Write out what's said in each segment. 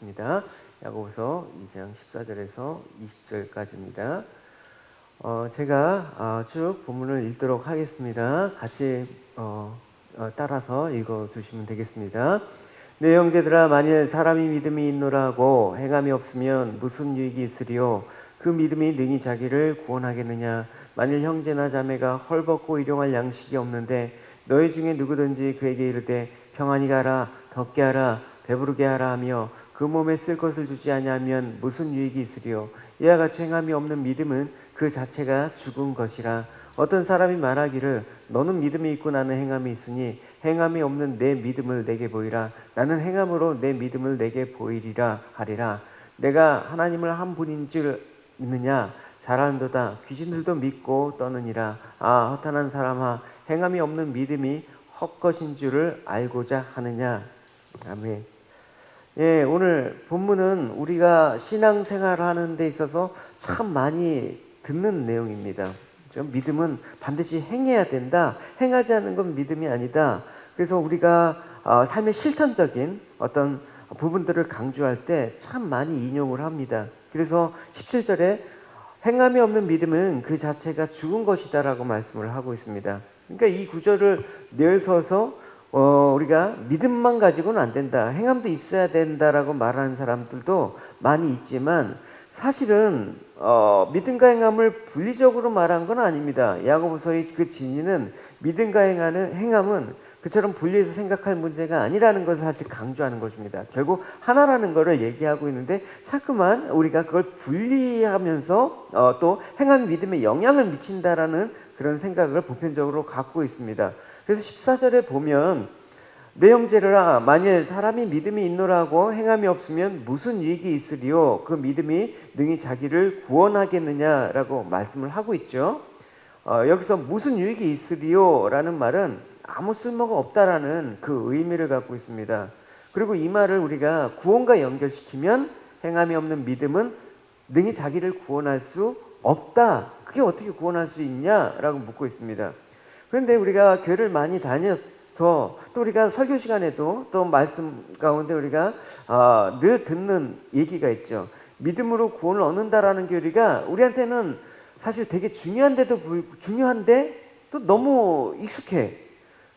있습니다. 야고보서 2장 14절에서 20절까지입니다. 제가 쭉 본문을 읽도록 하겠습니다. 같이 따라서 읽어주시면 되겠습니다. 내 형제들아, 만일 사람이 믿음이 있노라고 행함이 없으면 무슨 유익이 있으리요? 그 믿음이 능히 자기를 구원하겠느냐? 만일 형제나 자매가 헐벗고 일용할 양식이 없는데 너희 중에 누구든지 그에게 이르되 평안히 가라, 덥게 하라, 배부르게 하라 하며 그 몸에 쓸 것을 주지 아니하면 무슨 유익이 있으리요? 이와 같이 행함이 없는 믿음은 그 자체가 죽은 것이라. 어떤 사람이 말하기를 너는 믿음이 있고 나는 행함이 있으니 행함이 없는 내 믿음을 내게 보이라. 나는 행함으로 내 믿음을 내게 보이리라 하리라. 내가 하나님을 한 분인 줄 믿느냐? 잘한도다. 귀신들도 믿고 떠느니라. 아, 허탄한 사람아, 행함이 없는 믿음이 헛것인 줄을 알고자 하느냐? 아멘. 예, 오늘 본문은 우리가 신앙생활을 하는 데 있어서 참 많이 듣는 내용입니다. 믿음은 반드시 행해야 된다. 행하지 않는 건 믿음이 아니다. 그래서 우리가 삶의 실천적인 어떤 부분들을 강조할 때 참 많이 인용을 합니다. 그래서 17절에 행함이 없는 믿음은 그 자체가 죽은 것이다 라고 말씀을 하고 있습니다. 그러니까 이 구절을 내서서 우리가 믿음만 가지고는 안 된다, 행함도 있어야 된다라고 말하는 사람들도 많이 있지만 사실은 믿음과 행함을 분리적으로 말한 건 아닙니다. 야고보서의 그 진의는 믿음과 행함은 그처럼 분리해서 생각할 문제가 아니라는 것을 사실 강조하는 것입니다. 결국 하나라는 것을 얘기하고 있는데 자꾸만 우리가 그걸 분리하면서 또 행함이 믿음에 영향을 미친다라는 그런 생각을 보편적으로 갖고 있습니다. 그래서 14절에 보면 내 형제들아, 만일 사람이 믿음이 있노라고 행함이 없으면 무슨 유익이 있으리요? 그 믿음이 능히 자기를 구원하겠느냐라고 말씀을 하고 있죠. 여기서 무슨 유익이 있으리요? 라는 말은 아무 쓸모가 없다라는 그 의미를 갖고 있습니다. 그리고 이 말을 우리가 구원과 연결시키면 행함이 없는 믿음은 능히 자기를 구원할 수 없다. 그게 어떻게 구원할 수 있냐라고 묻고 있습니다. 그런데 우리가 교회를 많이 다녀서 또 우리가 설교 시간에도 또 말씀 가운데 우리가 늘 듣는 얘기가 있죠. 믿음으로 구원을 얻는다라는 교리가 우리한테는 사실 되게 중요한데 또 너무 익숙해.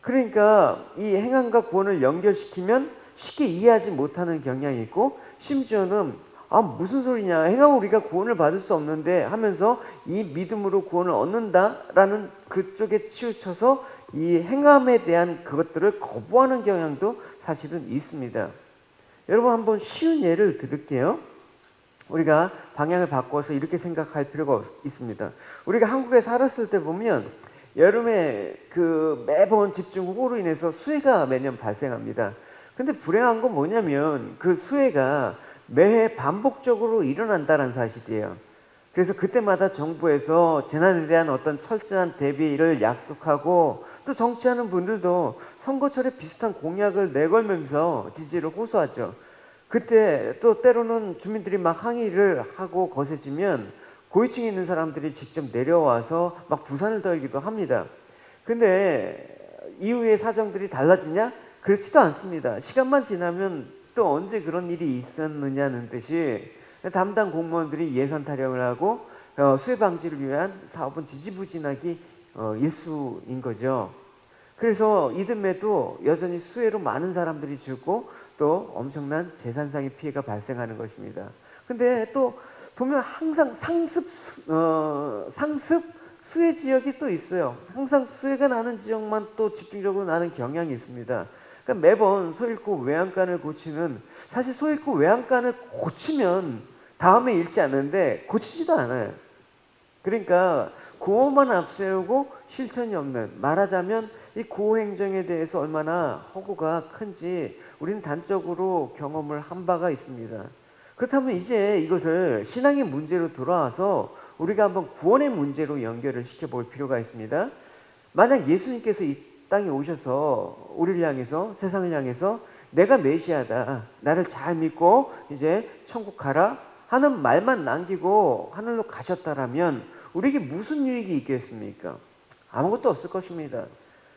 그러니까 이 행함과 구원을 연결시키면 쉽게 이해하지 못하는 경향이 있고, 심지어는 무슨 소리냐, 행함으로 우리가 구원을 받을 수 없는데 하면서 이 믿음으로 구원을 얻는다라는 그쪽에 치우쳐서 이 행함에 대한 그것들을 거부하는 경향도 사실은 있습니다. 여러분, 한번 쉬운 예를 들을게요. 우리가 방향을 바꿔서 이렇게 생각할 필요가 있습니다. 우리가 한국에 살았을 때 보면 여름에 그 매번 집중호우로 인해서 수해가 매년 발생합니다. 근데 불행한 건 뭐냐면 그 수해가 매해 반복적으로 일어난다는 사실이에요. 그래서 그때마다 정부에서 재난에 대한 어떤 철저한 대비를 약속하고, 또 정치하는 분들도 선거철에 비슷한 공약을 내걸면서 지지를 호소하죠. 그때 또 때로는 주민들이 막 항의를 하고 거세지면 고위층에 있는 사람들이 직접 내려와서 막 부산을 떨기도 합니다. 근데 이후에 사정들이 달라지냐? 그렇지도 않습니다. 시간만 지나면 또 언제 그런 일이 있었느냐는 듯이 담당 공무원들이 예산 타령을 하고 수해 방지를 위한 사업은 지지부진하기 일수인 거죠. 그래서 이듬해도 여전히 수해로 많은 사람들이 죽고 또 엄청난 재산상의 피해가 발생하는 것입니다. 근데 또 보면 항상 상습 수해 지역이 또 있어요. 항상 수해가 나는 지역만 또 집중적으로 나는 경향이 있습니다. 그러니까 매번 소잃고 외양간을 고치는, 사실 소잃고 외양간을 고치면 다음에 잃지 않는데 고치지도 않아요. 그러니까 구호만 앞세우고 실천이 없는, 말하자면 이 구호 행정에 대해서 얼마나 허구가 큰지 우리는 단적으로 경험을 한 바가 있습니다. 그렇다면 이제 이것을 신앙의 문제로 돌아와서 우리가 한번 구원의 문제로 연결을 시켜볼 필요가 있습니다. 만약 예수님께서 이 땅에 오셔서 우리를 향해서, 세상을 향해서 내가 메시아다, 나를 잘 믿고 이제 천국 가라 하는 말만 남기고 하늘로 가셨다라면 우리에게 무슨 유익이 있겠습니까? 아무것도 없을 것입니다.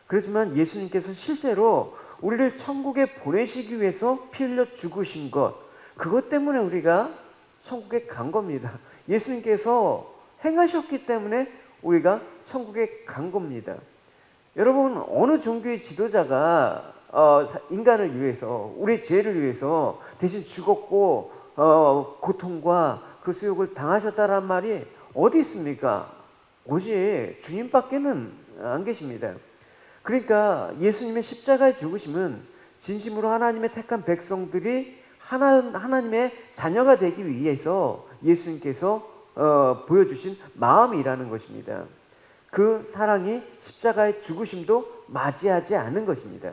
그렇지만 예수님께서 실제로 우리를 천국에 보내시기 위해서 피 흘려 죽으신 것, 그것 때문에 우리가 천국에 간 겁니다. 예수님께서 행하셨기 때문에 우리가 천국에 간 겁니다. 여러분, 어느 종교의 지도자가 인간을 위해서, 우리 죄를 위해서 대신 죽었고 고통과 그 수욕을 당하셨다는 말이 어디 있습니까? 오직 주님밖에는 안 계십니다. 그러니까 예수님의 십자가의 죽으심은 진심으로 하나님의 택한 백성들이 하나님의 자녀가 되기 위해서 예수님께서 보여주신 마음이라는 것입니다. 그 사랑이 십자가의 죽으심도 맞이하지 않은 것입니다.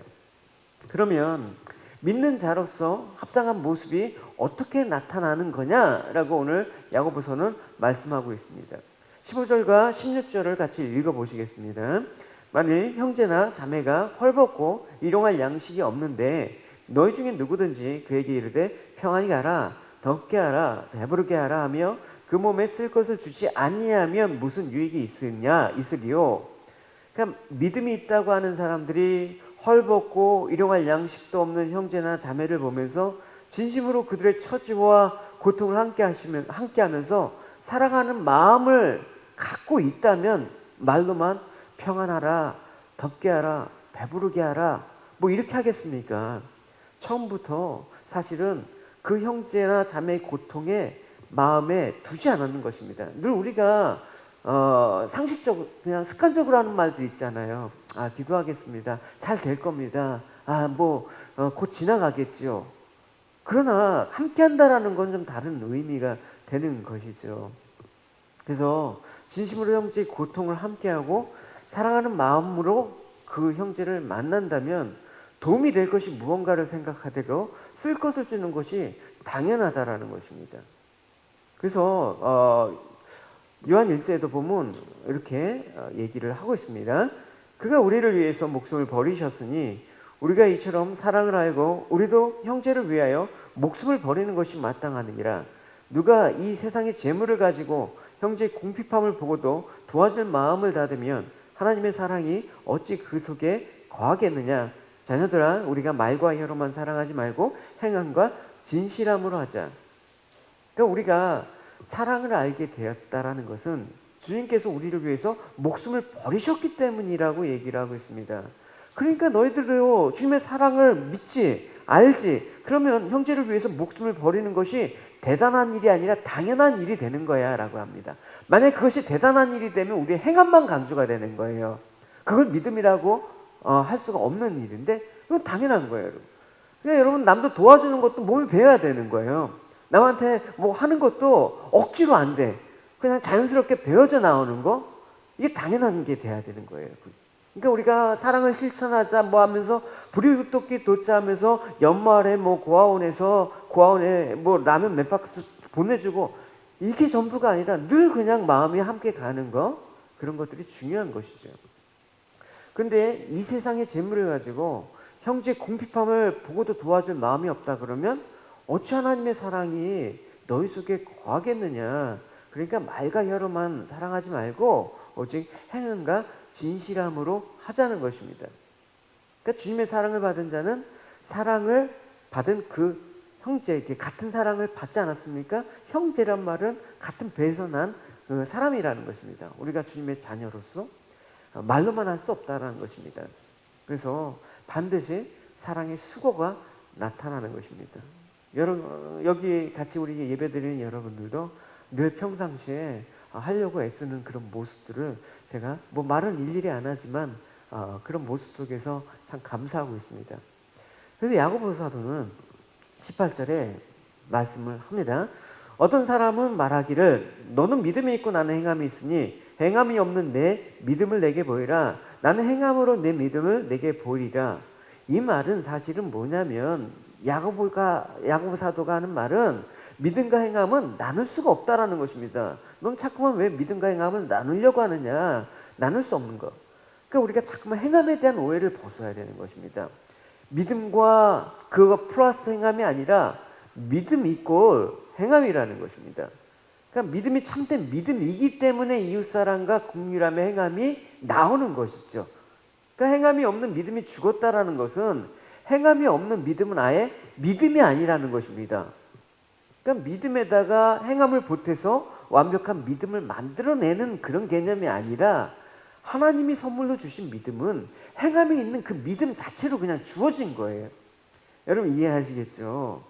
그러면 믿는 자로서 합당한 모습이 어떻게 나타나는 거냐라고 오늘 야고보서는 말씀하고 있습니다. 15절과 16절을 같이 읽어보시겠습니다. 만일 형제나 자매가 헐벗고 일용할 양식이 없는데 너희 중에 누구든지 그에게 이르되 평안히 가라, 덥게 하라, 배부르게 하라 하며 그 몸에 쓸 것을 주지 아니하면 무슨 유익이 있으리요. 그러니까 믿음이 있다고 하는 사람들이 헐벗고 일용할 양식도 없는 형제나 자매를 보면서 진심으로 그들의 처지와 고통을 함께하면서 사랑하는 마음을 갖고 있다면 말로만 평안하라, 덥게 하라, 배부르게 하라 뭐 이렇게 하겠습니까? 처음부터 사실은 그 형제나 자매의 고통에 마음에 두지 않았는 것입니다. 늘 우리가 상식적으로 그냥 습관적으로 하는 말도 있잖아요. 기도하겠습니다. 잘 될 겁니다. 곧 지나가겠죠. 그러나 함께 한다라는 건 좀 다른 의미가 되는 것이죠. 그래서 진심으로 형제의 고통을 함께하고 사랑하는 마음으로 그 형제를 만난다면 도움이 될 것이 무언가를 생각하되고 쓸 것을 주는 것이 당연하다라는 것입니다. 그래서 요한 1서에도 보면 이렇게 얘기를 하고 있습니다. 그가 우리를 위해서 목숨을 버리셨으니 우리가 이처럼 사랑을 알고 우리도 형제를 위하여 목숨을 버리는 것이 마땅하느니라. 누가 이 세상의 재물을 가지고 형제의 궁핍함을 보고도 도와줄 마음을 닫으면 하나님의 사랑이 어찌 그 속에 거하겠느냐. 자녀들아, 우리가 말과 혀로만 사랑하지 말고 행함과 진실함으로 하자. 그러니까 우리가 사랑을 알게 되었다라는 것은 주님께서 우리를 위해서 목숨을 버리셨기 때문이라고 얘기를 하고 있습니다. 그러니까 너희들도 주님의 사랑을 믿지, 알지. 그러면 형제를 위해서 목숨을 버리는 것이 대단한 일이 아니라 당연한 일이 되는 거야 라고 합니다. 만약 그것이 대단한 일이 되면 우리의 행함만 강조가 되는 거예요. 그걸 믿음이라고 할 수가 없는 일인데 이건 당연한 거예요. 여러분. 그러니까 여러분, 남도 도와주는 것도 몸을 배워야 되는 거예요. 남한테 뭐 하는 것도 억지로 안 돼. 그냥 자연스럽게 배워져 나오는 거, 이게 당연한 게 돼야 되는 거예요. 그러니까 우리가 사랑을 실천하자 뭐 하면서 불이웃돕기 도짜하면서 연말에 뭐 고아원에 뭐 라면 몇 박스 보내주고 이게 전부가 아니라 늘 그냥 마음이 함께 가는 거, 그런 것들이 중요한 것이죠. 근데 이 세상의 재물을 가지고 형제 궁핍함을 보고도 도와줄 마음이 없다 그러면 어찌 하나님의 사랑이 너희 속에 거하겠느냐. 그러니까 말과 혀로만 사랑하지 말고 오직 행함과 진실함으로 하자는 것입니다. 그러니까 주님의 사랑을 받은 자는 사랑을 받은 그 형제에게 같은 사랑을 받지 않았습니까? 형제란 말은 같은 배에서 난 사람이라는 것입니다. 우리가 주님의 자녀로서 말로만 할 수 없다는 것입니다. 그래서 반드시 사랑의 수고가 나타나는 것입니다. 여기 같이 우리 예배드리는 여러분들도 늘 평상시에 하려고 애쓰는 그런 모습들을 제가 뭐 말은 일일이 안 하지만 그런 모습 속에서 참 감사하고 있습니다. 그런데 야고보 사도는 18절에 말씀을 합니다. 어떤 사람은 말하기를 너는 믿음이 있고 나는 행함이 있으니 행함이 없는 내 믿음을 내게 보이라. 나는 행함으로 내 믿음을 내게 보이리라. 이 말은 사실은 뭐냐면 야고보 사도가 하는 말은 믿음과 행함은 나눌 수가 없다라는 것입니다. 넌 자꾸만 왜 믿음과 행함을 나누려고 하느냐. 나눌 수 없는 것. 그러니까 우리가 자꾸만 행함에 대한 오해를 벗어야 되는 것입니다. 믿음과 그거 플러스 행함이 아니라 믿음 이꼴 행함이라는 것입니다. 그러니까 믿음이 참된 믿음이기 때문에 이웃사랑과 긍휼함의 행함이 나오는 것이죠. 그러니까 행함이 없는 믿음이 죽었다라는 것은 행함이 없는 믿음은 아예 믿음이 아니라는 것입니다. 그러니까 믿음에다가 행함을 보태서 완벽한 믿음을 만들어내는 그런 개념이 아니라 하나님이 선물로 주신 믿음은 행함이 있는 그 믿음 자체로 그냥 주어진 거예요. 여러분 이해하시겠죠?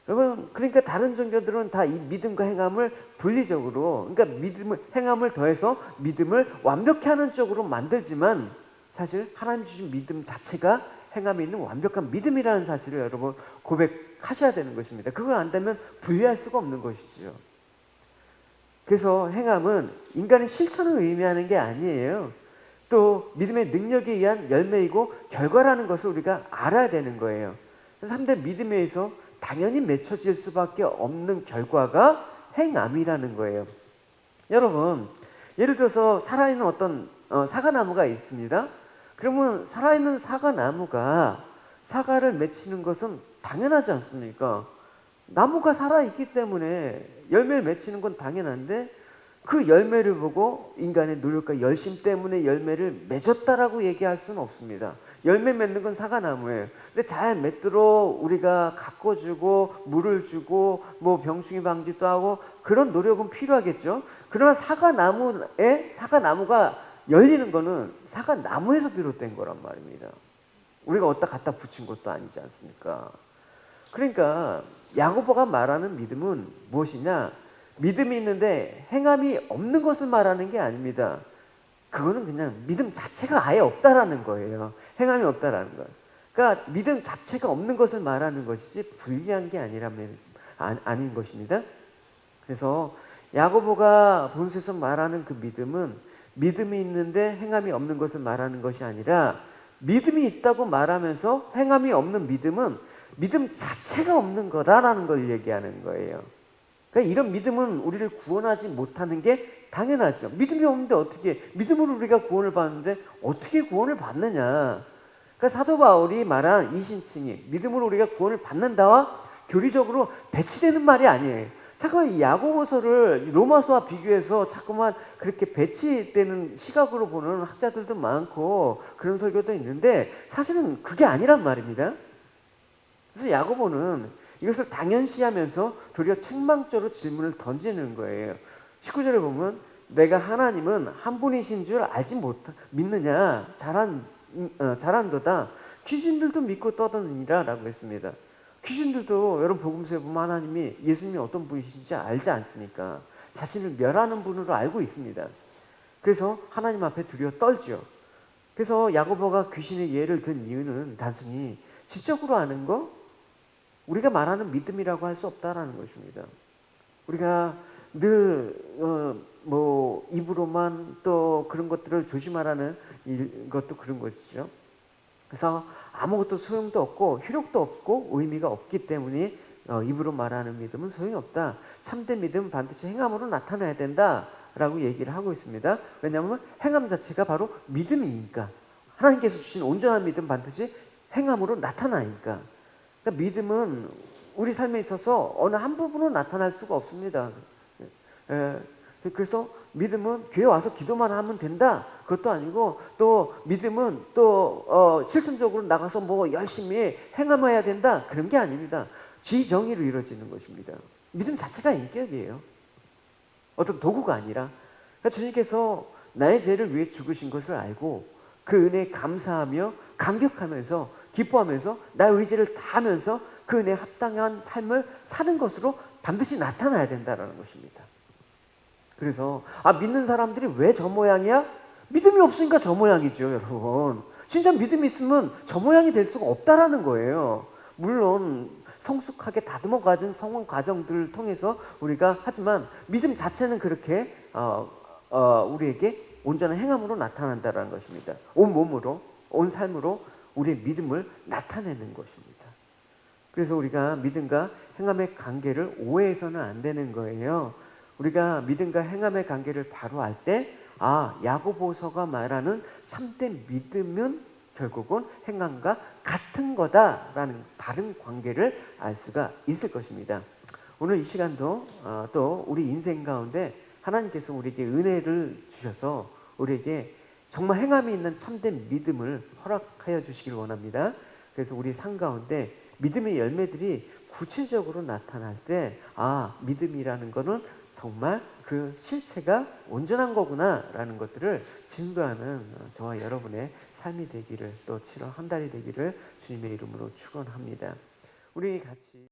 여러분 그러니까 다른 종교들은 다 이 믿음과 행함을 분리적으로, 그러니까 믿음을, 행함을 더해서 믿음을 완벽히 하는 쪽으로 만들지만 사실 하나님 주신 믿음 자체가 행함이 있는 완벽한 믿음이라는 사실을 여러분 고백하셔야 되는 것입니다. 그걸 안 되면 분리할 수가 없는 것이죠. 그래서 행함은 인간의 실천을 의미하는 게 아니에요. 또 믿음의 능력에 의한 열매이고 결과라는 것을 우리가 알아야 되는 거예요. 3대 믿음에 의해서 당연히 맺혀질 수밖에 없는 결과가 행함이라는 거예요. 여러분 예를 들어서 살아있는 어떤 사과나무가 있습니다. 그러면 살아있는 사과나무가 사과를 맺히는 것은 당연하지 않습니까? 나무가 살아있기 때문에 열매를 맺히는 건 당연한데 그 열매를 보고 인간의 노력과 열심 때문에 열매를 맺었다라고 얘기할 수는 없습니다. 열매 맺는 건 사과나무예요. 근데 잘 맺도록 우리가 가꿔주고 물을 주고 뭐 병충해 방지도 하고 그런 노력은 필요하겠죠. 그러나 사과나무가 열리는 거는 사과나무에서 비롯된 거란 말입니다. 우리가 어디다 갖다 붙인 것도 아니지 않습니까? 그러니까 야고보가 말하는 믿음은 무엇이냐? 믿음이 있는데 행함이 없는 것을 말하는 게 아닙니다. 그거는 그냥 믿음 자체가 아예 없다라는 거예요. 행함이 없다라는 거예요. 그러니까 믿음 자체가 없는 것을 말하는 것이지 불리한 게 아닌 것입니다. 그래서 야고보가 본서에서 말하는 그 믿음은 믿음이 있는데 행함이 없는 것을 말하는 것이 아니라 믿음이 있다고 말하면서 행함이 없는 믿음은 믿음 자체가 없는 거다라는 걸 얘기하는 거예요. 그러니까 이런 믿음은 우리를 구원하지 못하는 게 당연하죠. 믿음이 없는데 어떻게, 믿음으로 우리가 구원을 받는데 어떻게 구원을 받느냐. 그러니까 사도 바울이 말한 이신칭이 믿음으로 우리가 구원을 받는다와 교리적으로 배치되는 말이 아니에요. 잠깐만 이 야고보서를 로마서와 비교해서 자꾸만 그렇게 배치되는 시각으로 보는 학자들도 많고 그런 설교도 있는데 사실은 그게 아니란 말입니다. 그래서 야고보는 이것을 당연시하면서 도리어 책망조로 질문을 던지는 거예요. 19절에 보면 내가 하나님은 한 분이신 줄 알지 믿느냐? 잘한도다. 귀신들도 믿고 떠드느니라 라고 했습니다. 귀신들도 여러분 복음서에 보면 하나님이 예수님이 어떤 분이신지 알지 않습니까? 자신을 멸하는 분으로 알고 있습니다. 그래서 하나님 앞에 두려워 떨죠. 그래서 야고보가 귀신의 예를 든 이유는 단순히 지적으로 아는 거, 우리가 말하는 믿음이라고 할 수 없다라는 것입니다. 우리가 늘 입으로만 또 그런 것들을 조심하라는 것도 그런 것이죠. 그래서 아무것도 소용도 없고 효력도 없고 의미가 없기 때문에 입으로 말하는 믿음은 소용이 없다. 참된 믿음은 반드시 행함으로 나타나야 된다라고 얘기를 하고 있습니다. 왜냐하면 행함 자체가 바로 믿음이니까. 하나님께서 주신 온전한 믿음 반드시 행함으로 나타나니까. 그러니까 믿음은 우리 삶에 있어서 어느 한 부분으로 나타날 수가 없습니다. 그래서 믿음은 교회 와서 기도만 하면 된다. 그것도 아니고 또 믿음은 또 실천적으로 나가서 뭐 열심히 행함해야 된다. 그런 게 아닙니다. 지정의로 이루어지는 것입니다. 믿음 자체가 인격이에요. 어떤 도구가 아니라. 그러니까 주님께서 나의 죄를 위해 죽으신 것을 알고 그 은혜에 감사하며 감격하면서 기뻐하면서 나의 의지를 다하면서 그 은혜에 합당한 삶을 사는 것으로 반드시 나타나야 된다는 것입니다. 그래서 믿는 사람들이 왜 저 모양이야? 믿음이 없으니까 저 모양이죠, 여러분. 진짜 믿음이 있으면 저 모양이 될 수가 없다라는 거예요. 물론 성숙하게 다듬어 가진 성원 과정들을 통해서 우리가 하지만 믿음 자체는 그렇게 우리에게 온전한 행함으로 나타난다는 것입니다. 온 몸으로, 온 삶으로 우리의 믿음을 나타내는 것입니다. 그래서 우리가 믿음과 행함의 관계를 오해해서는 안 되는 거예요. 우리가 믿음과 행함의 관계를 바로 알 때 야고보서가 말하는 참된 믿음은 결국은 행함과 같은 거다라는 바른 관계를 알 수가 있을 것입니다. 오늘 이 시간도 또 우리 인생 가운데 하나님께서 우리에게 은혜를 주셔서 우리에게 정말 행함이 있는 참된 믿음을 허락하여 주시길 원합니다. 그래서 우리 삶 가운데 믿음의 열매들이 구체적으로 나타날 때, 아, 믿음이라는 거는 정말 그 실체가 온전한 거구나라는 것들을 증거하는 저와 여러분의 삶이 되기를, 또 7월 한 달이 되기를 주님의 이름으로 축원합니다. 우리 같이